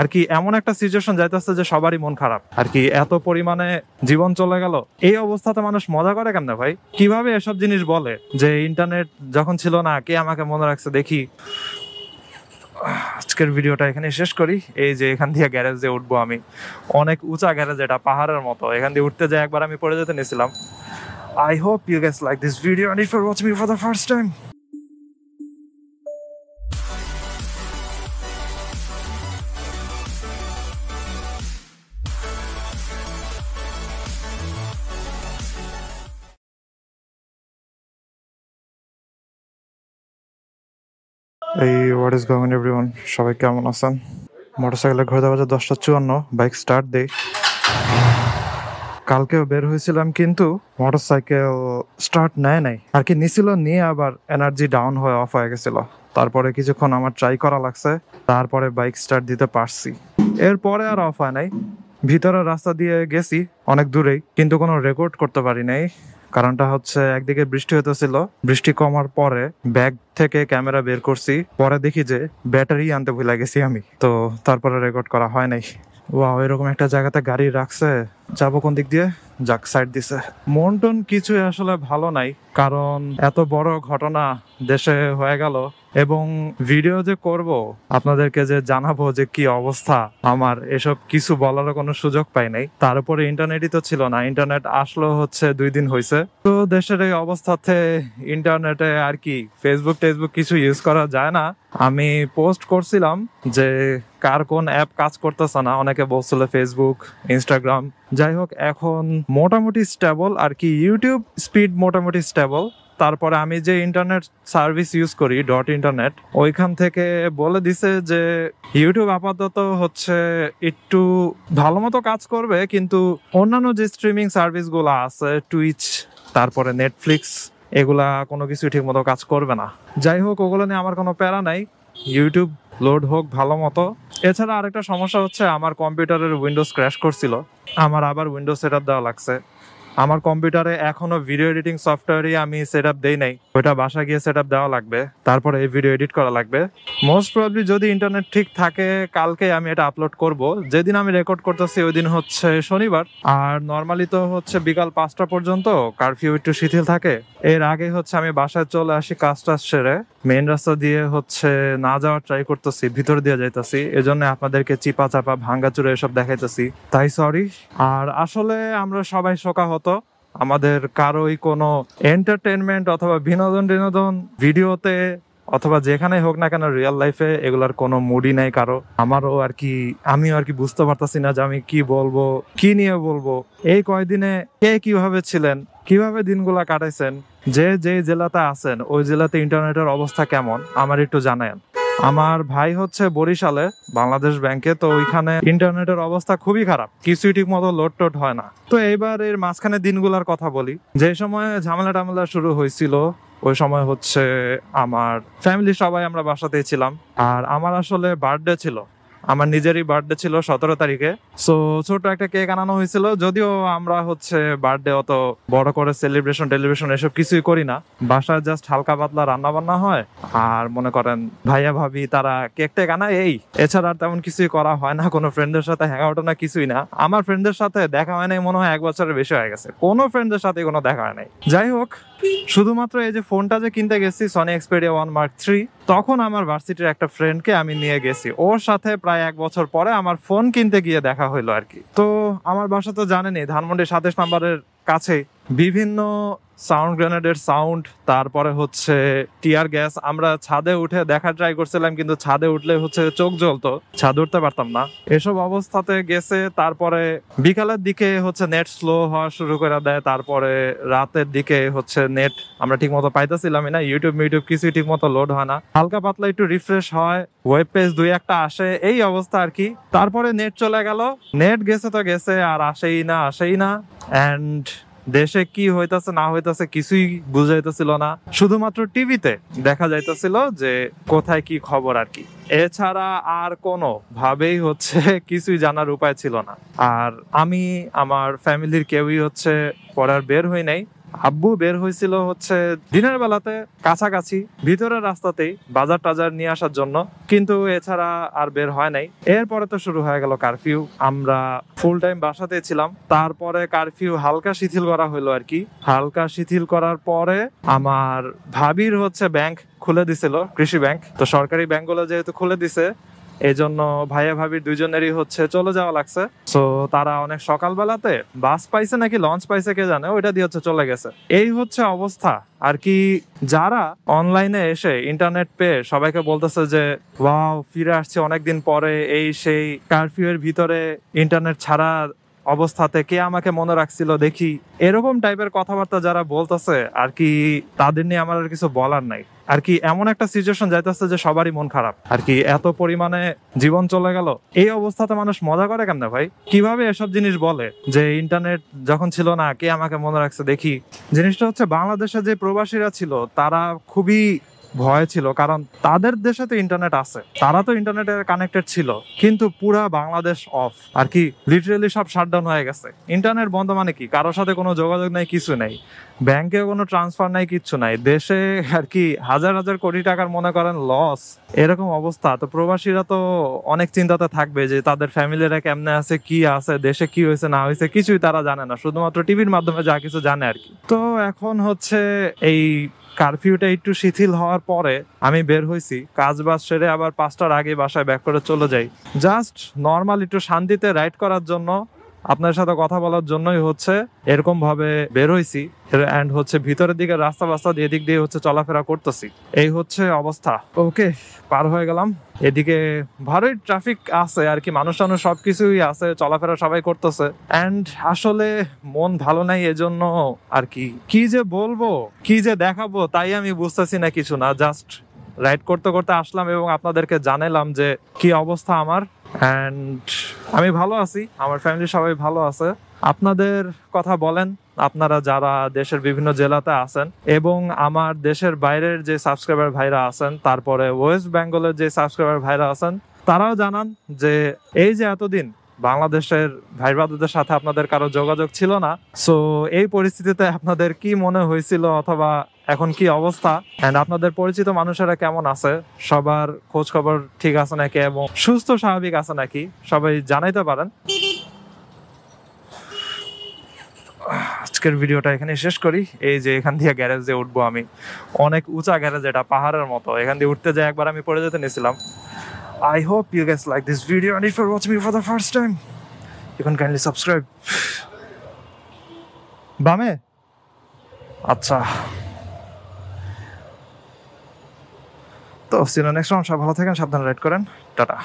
আর কি এমন একটা সিচুয়েশন যাইতেছে যে সবারই মন খারাপ আর কি, এত পরিমাণে জীবন চলে গেল। এই অবস্থাতে মানুষ মজা করে কেমনে ভাই? কিভাবে এসব জিনিস বলে যে ইন্টারনেট যখন ছিল না কে আমাকে মনে রাখছে? দেখি আজকের ভিডিওটা এখানে শেষ করি। এই যে এখান দিয়ে গ্যারেজে উঠবো আমি, অনেক উঁচা গ্যারেজ, এটা পাহাড়ের মতো। এখান দিয়ে উঠতে যাই একবার আমি পড়ে যেতে নিয়েছিলাম। I hope you guys like this video, and if you're watching me for the first time, hey, what is going on everyone? সবাই কেমন আছেন? মোটরসাইকেলে ঘুরতে বাজে 10:54, বাইক স্টার্ট দেই। কালকেও বের হয়েছিলাম কিন্তু মোটরসাইকেল স্টার্ট নেয় নাই আর কি, নিছিল নিয়ে আবার এনার্জি ডাউন হয়ে অফ হয়ে গেছিল। তারপরে কিছুক্ষণ আমার ট্রাই করা লাগছে, তারপরে বাইক স্টার্ট দিতে পারছি। এরপরে আর অফ হয় নাই। ভিতরের রাস্তা দিয়ে গেছি অনেক দূরেই, কিন্তু কোনো রেকর্ড করতে পারি নাই। কারণটা হচ্ছে একদিকে বৃষ্টি হতেছিল, বৃষ্টি কমার পরে ব্যাগ থেকে ক্যামেরা বের করছি, পরে দেখি যে ব্যাটারি আনতে ভুলে গেছি আমি, তো তারপরে রেকর্ড করা হয় নাই। ওয়াও, এরকম একটা জায়গাতে গাড়ি রাখছে, যাবো কোন দিক দিয়ে? যাক, সাইড দিছে। মন টন কিছুই আসলে ভালো নাই, কারণ এত বড় ঘটনা দেশে হয়ে গেল, এবং ভিডিও যে করব আপনাদেরকে যে জানাবো যে কি অবস্থা আমার, এসব কিছু বলারও কোনো সুযোগ পাই নাই। তার উপরে ইন্টারনেটই তো ছিল না, ইন্টারনেট আসলো হচ্ছে 2 দিন হয়েছে। তো দেশের এই অবস্থাতে ইন্টারনেটে আর কি ফেসবুক টেসবুক কিছু ইউজ করা যায় না। আমি পোস্ট করছিলাম যে কার কোন অ্যাপ কাজ করতেছে না, অনেকে বলছিল ফেসবুক, ইনস্টাগ্রাম। যাই হোক, এখন মোটামুটি স্টেবল আর কি, ইউটিউব স্পিড মোটামুটি স্টেবল। তারপরে আমি যে ইন্টারনেট সার্ভিস ইউজ করি, ডট ইন্টারনেট, ওইখান থেকে বলে দিছে যে ইউটিউব আপাতত হচ্ছে একটু ভালো মতো কাজ করবে, কিন্তু অন্যান্য যে স্ট্রিমিং সার্ভিস গুলো আছে, টুইচ, তারপরে নেটফ্লিক্স, এগুলা কোনো কিছু ঠিক মতো কাজ করবে না। যাই হোক, ওগুলো নিয়ে আমার কোনো প্যারা নাই, ইউটিউব লোড হোক ভালো মতো। এছাড়া আরেকটা সমস্যা হচ্ছে, আমার কম্পিউটারের উইন্ডোজ ক্র্যাশ করছিল, আমার আবার উইন্ডোজ সেটআপ দেওয়া লাগছে। আমার কম্পিউটারে এখনো ভিডিও এডিটিং সফটওয়্যারই আমি সেটআপ দেই নাই, ওইটা বাসা গিয়ে সেটআপ দেওয়া লাগবে, তারপরে এই ভিডিও এডিট করা লাগবে। মোস্ট প্রবাবলি যদি ইন্টারনেট ঠিক থাকে কালকে আমি এটা আপলোড করব। যেদিন আমি রেকর্ড করতেছি ওই দিন হচ্ছে শনিবার, আর নর্মালি তো হচ্ছে বিকাল 5টা পর্যন্ত কারফিউ একটু শিথিল থাকে। এর আগে হচ্ছে আমি বাসায় চলে আসি কাজ টাজ সেরে, মেইন রাস্তা দিয়ে হচ্ছে না যাওয়ার ট্রাই করতেছি, ভিতর দিয়ে যাইতেছি, এজন্য আপনাদেরকে চিপা চাপা ভাঙ্গাচুরে এসব দেখাইতেছি, তাই সরি। আর আসলে আমরা সবাই শোকাহত, আমাদের কারোই কোনো এন্টারটেনমেন্ট অথবা বিনোদন ভিডিওতে অথবা যেখানে হোক না কেন রিয়েল লাইফে এগুলার কোনো মুডই নাই কারো। আমারও আর কি, আমিও আর কি বুঝতে পারতাছি না যে আমি কি বলবো, কি নিয়ে বলবো। এই কয়দিনে কে কিভাবে ছিলেন, কিভাবে দিনগুলা কাটাইছেন, যে যে জেলাতে আছেন ওই জেলাতে ইন্টারনেটের অবস্থা কেমন আমার একটু জানায়েন। আমার ভাই হচ্ছে বরিশালে বাংলাদেশ ব্যাংকে, তো ওইখানে ইন্টারনেটের অবস্থা খুবই খারাপ, কিছুই ঠিক মতো লোড টোড হয় না। তো এইবার এর মাঝখানে দিনগুলার কথা বলি। যে সময় ঝামেলা টামেলা শুরু হয়েছিল ওই সময় হচ্ছে আমার ফ্যামিলি সবাই আমরা বাসাতেই ছিলাম, আর আমার আসলে বার্থডে ছিল, আমার নিজেরই বার্থডে ছিল 17 তারিখে। সো ছোট একটা কেক আনানো হয়েছিল, যদিও আমরা হচ্ছে বার্থডে অত বড় করে সেলিব্রেশন টেলিব্রেশন এসব কিছুই করি না, বাসায় জাস্ট হালকা পাতলা রান্না বান্না হয়, আর মনে করেন ভাইয়া ভাবি তারা কেক টেক আনা, এই এছাড়া আর তেমন কিছুই করা হয় না। কোনো ফ্রেন্ডের সাথে হ্যাং আউট না, কিছুই না। আমার ফ্রেন্ডের সাথে দেখা হয় নাই মনে হয় 1 বছরের বেশি হয়ে গেছে, কোনো ফ্রেন্ডের সাথে কোনো দেখা হয় নাই। যাই হোক, শুধুমাত্র এই যে ফোনটা যে কিনতে গেছি সনি এক্সপেরিয়া 1 Mark III, তখন আমার ভার্সিটির একটা ফ্রেন্ডকে আমি নিয়ে গেছি, ওর সাথে প্রায় 1 বছর পরে আমার ফোন কিনতে গিয়ে দেখা হইলো আর কি। তো আমার বাসা তো জানেনই, ধানমন্ডি 27 নম্বরের কাছে। বিভিন্ন সাউন্ড গ্রেনেডের সাউন্ড, তারপরে হচ্ছে টিয়ার গ্যাস। আমরা ছাদে উঠে দেখা ট্রাই করছিলাম, কিন্তু ছাদে উঠলে হচ্ছে চোখ জ্বলতো, ছাদে উঠতে পারতাম না, এসব অবস্থাতে গেছে। তারপরে বিকালের দিকে হচ্ছে নেট স্লো হওয়া শুরু করে দেয়, তারপরে রাতের দিকে হচ্ছে নেট আমরা ঠিক মতো পাইতেছিলামই না, ইউটিউব কিছুই ঠিক মতো লোড হয় না, হালকা পাতলা একটু রিফ্রেশ হয়, ওয়েব পেজ 2-1টা আসে, এই অবস্থা আর কি। তারপরে নেট চলে গেল, নেট গেছে তো গেছে, আর আসেই না। অ্যান্ড দেশে কি হইতাছে না হইতাছে কিছুই বুঝাইতেছিল না, শুধুমাত্র টিভিতে দেখা যাইতেছিল যে কোথায় কি খবর আর কি। এছাড়া আর কোনো ভাবেই হচ্ছে কিছুই জানার উপায় ছিল না। আর আমি আমার ফ্যামিলির কেউই হচ্ছে পড়ার বের হই নাই, আব্বু বের হয়েছিল হচ্ছে দিনের বেলাতে কাছাকাছি ভিতরের রাস্তাতেই বাজার টাজার নিয়ে আসার জন্য, কিন্তু এছাড়া আর বের হয় নাই। এরপরে তো শুরু হয়ে গেল কারফিউ। আমরা ফুল টাইম বাসাতে ছিলাম, তারপরে কারফিউ হালকা শিথিল করা হলো আর কি। হালকা শিথিল করার পরে আমার ভাবির হচ্ছে ব্যাংক খুলে দিছিল, কৃষি ব্যাংক। তো সরকারি ব্যাংকগুলো যেহেতু খুলে দিছে, এই জন্য ভাইয়া ভাবির দুইজনেরই হচ্ছে চলে যাওয়া লাগছে। তো তারা অনেক সকালবেলাতে বাস পাইছে নাকি লঞ্চ পাইছে কে জানে, ওইটা দিয়ে হচ্ছে চলে গেছে। এই হচ্ছে অবস্থা আর কি। যারা অনলাইনে এসে ইন্টারনেট পেয়ে সবাইকে বলতেছে যে ওয়াও ফিরে আসছে অনেকদিন পরে, এই সেই কারফিউ এর ভিতরে ইন্টারনেট ছাড়া অবস্থাতে কে আমাকে মনে রাখছিল দেখি, এরকম টাইপের কথাবার্তা যারা বলতেছে আর কি, তাদের নিয়ে আমার আর কিছু বলার নাই আর কি। এমন একটা সিচুয়েশন যাইতেছে যে সবারই মন খারাপ আর কি। এত পরিমাণে জীবন চলে গেল, এই অবস্থাতে মানুষ মজা করে কেমনে ভাই? কিভাবে এসব জিনিস বলে যে ইন্টারনেট যখন ছিল না কে আমাকে মনে রাখছে দেখি? জিনিসটা হচ্ছে বাংলাদেশে যে প্রবাসীরা ছিল তারা খুবই ভয় ছিল, কারণ তাদের দেশে তো ইন্টারনেট আছে, তারা তো ইন্টারনেটে কানেক্টেড ছিল, কিন্তু পুরা বাংলাদেশ অফ আর কি। লিটারেলি সব শাটডাউন হয়ে গেছে। ইন্টারনেট বন্ধ মানে কি? কারোর সাথে কোনো যোগাযোগ নাই, কিছু নাই, ব্যাংকে কোনো ট্রান্সফার নাই, কিচ্ছু নাই। দেশে আর কি হাজার হাজার কোটি টাকার মনে করেন লস, এরকম অবস্থা। তো প্রবাসীরা তো অনেক চিন্তাতে থাকবে যে তাদের ফ্যামিলিরা কেমনে আছে, কি আছে, দেশে কি হয়েছে না হয়েছে কিছুই তারা জানে না, শুধুমাত্র টিভির মাধ্যমে যা কিছু জানে আর কি। তো এখন হচ্ছে এই কারফিউটা একটু শিথিল হওয়ার পরে আমি বের হয়েছি, কাজ বাজ সেরে আবার 5টার আগে বাসায় ব্যাক করে চলে যাই, জাস্ট নর্মাল একটু শান্তিতে রাইড করার জন্য, আপনার সাথে কথা বলার জন্যই হচ্ছে এরকম ভাবে বের হইছি। এন্ড হচ্ছে ভিতরের দিকে রাস্তা বাস্তা দিয়ে এদিক দিয়ে হচ্ছে চলাফেরা করতেছি, এই হচ্ছে অবস্থা। ওকে, পার হয়ে গেলাম। এদিকে ভালোই ট্রাফিক আছে আর কি, মানুষ টানুষ সবকিছুই আছে, চলাফেরা সবাই করতেছে। এন্ড আসলে মন ভালো নাই, এজন্য আর কি কি যে বলবো, কি যে দেখাবো তাই আমি বুঝতেছি না কিছু না। জাস্ট রাইড করতে করতে আসলাম এবং আপনাদেরকে জানালাম যে কি অবস্থা আমার। অ্যান্ড আমি ভালো আছি, আমার ফ্যামিলি সবাই ভালো আছে। আপনাদের কথা বলেন, আপনারা যারা দেশের বিভিন্ন জেলাতে আছেন এবং আমার দেশের বাইরের যে সাবস্ক্রাইবার ভাইরা আছেন, তারপরে ওয়েস্ট বেঙ্গলের যে সাবস্ক্রাইবার ভাইরা আছেন, তারাও জানান যে এই যে এতদিন বাংলাদেশের ভাই ব্রাদারদের সাথে আপনাদের কারো যোগাযোগ ছিল না, সো এই পরিস্থিতিতে আপনাদের কি মনে হয়েছিল অথবা এখন কি অবস্থা, এন্ড আপনাদের পরিচিত মানুষেরা কেমন আছে, সবার খোঁজ খবর ঠিক আছে নাকি এবং সুস্থ স্বাভাবিক আছে নাকি, সবাই জানাইতে পারেন। আজকের ভিডিওটা এখানে শেষ করি। এই যে এখান দিয়ে গ্যারেজে উঠবো আমি, অনেক উঁচা গ্যারেজ, এটা পাহাড়ের মতো। এখান দিয়ে উঠতে যাই একবার আমি পড়ে যেতে নিয়েছিলাম। I hope you guys like this video, and if you're watching me for the first time, you can kindly subscribe. বামে আচ্ছা, তো সিনো নেক্সট রাউন্ড। সব ভালো থাকেন, সাবধানে রাইড করেন, টাটা।